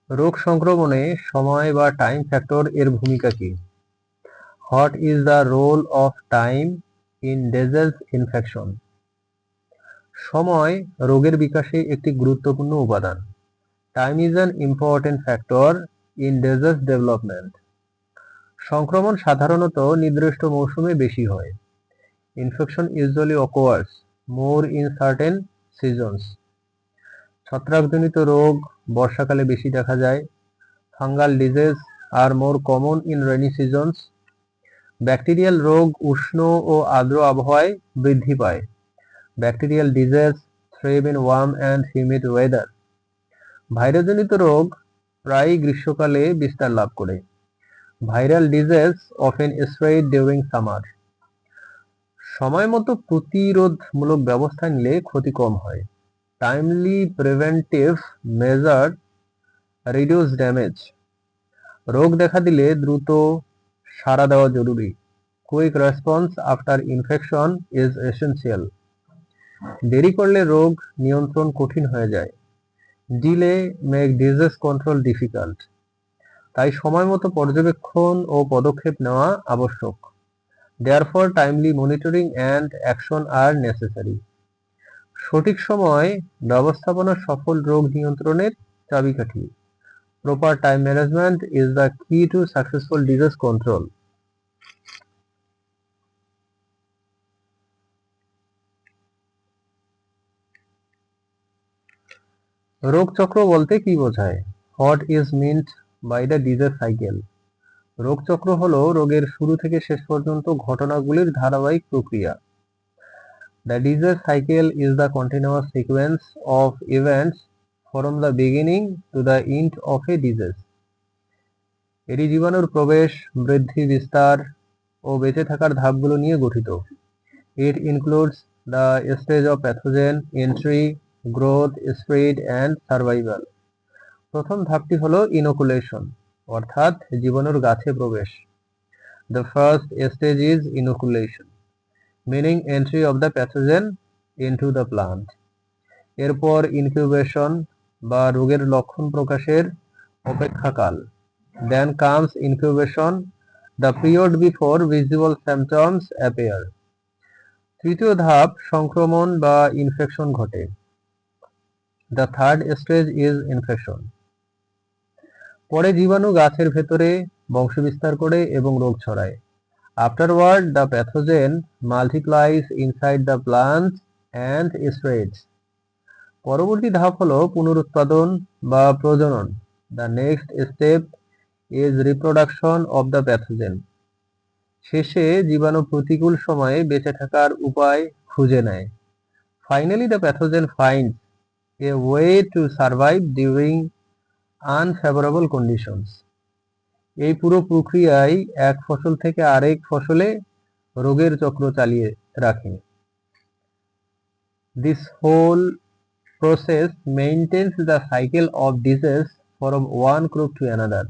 রোগ সংক্রমণে সময় বা টাইম ফ্যাক্টর এর ভূমিকা কি? What is the role of time in disease infection? সময় রোগের বিকাশে একটি গুরুত্বপূর্ণ উপাদান। Time is an important factor in disease development. সংক্রমণ সাধারণত নির্দিষ্ট মৌসুমে বেশি হয়। Infection usually occurs more in certain seasons. ছত্রাকজনিত রোগ বর্ষাকালে বেশি দেখা যায়। Fungal disease are more common in rainy seasons. Bacterial রোগ উষ্ণ ও আর্দ্র আবহাওয়ায় বৃদ্ধি পায়। Bacterial disease thrive in warm and humid weather. ভাইরাসজনিত রোগ প্রায়ই গ্রীষ্মকালে বিস্তার লাভ করে। Viral disease often spread during summer. সময়মতো প্রতিরোধমূলক ব্যবস্থা নিলে ক্ষতি কম হয়। Timely preventive measure reduce damage. রোগ দেখা দিলে দ্রুত সাড়া দেওয়া জরুরি। Quick response after infection is essential. দেরি করলে রোগ নিয়ন্ত্রণ কঠিন হয়ে যায়। Delay make disease control difficult. তাই সময়মতো পর্যবেক্ষণ ও পদক্ষেপ নেওয়া আবশ্যক। Therefore timely monitoring and action R necessary. সঠিক সময় ব্যবস্থাপনা সফল রোগ নিয়ন্ত্রণের চাবিকাঠি। Proper time management is the key to successful disease control. রোগ চক্র বলতে কি বোঝায়? What is meant by the disease cycle? রোগ চক্র হলো রোগের শুরু থেকে শেষ পর্যন্ত ঘটনাগুলির ধারাবাহিক প্রক্রিয়া। The disease cycle is the continuous sequence of events from the beginning to the end of a disease. এটি জীবাণুর প্রবেশ, বৃদ্ধি, বিস্তার ও বেঁচে থাকার ধাপগুলো নিয়ে গঠিত। It includes the stage of pathogen entry, growth, spread and survival. প্রথম ধাপটি হলো ইনোকুলেশন, অর্থাৎ জীবাণুর গাছে প্রবেশ। The first stage is inoculation, meaning entry of the pathogen into the plant. এরপর ইনকিউবেশন বা রোগের লক্ষণ প্রকাশের অপেক্ষাকাল। Then comes incubation, the period before visible symptoms appear. তৃতীয় ধাপ সংক্রমণ বা ইনফেকশন ঘটে। The third stage is infection. পরে জীবাণু গাছের ভেতরে বংশবিস্তার করে এবং রোগ ছড়ায়। Afterward, the pathogen multiplies inside the plant and spreads. পরবর্তী ধাপ হলো পুনরুৎপাদন বা প্রজনন। The next step is reproduction of the pathogen. শেষে জীবাণু প্রতিকূল সময়ে বেঁচে থাকার উপায় খুঁজে নেয়। Finally, the pathogen finds a way to survive during unfavorable conditions. এই পুরো প্রক্রিয়ায় এক ফসল থেকে আরেক ফসলে রোগের চক্র চালিয়ে রাখে। This whole process maintains the cycle of disease from one group to another.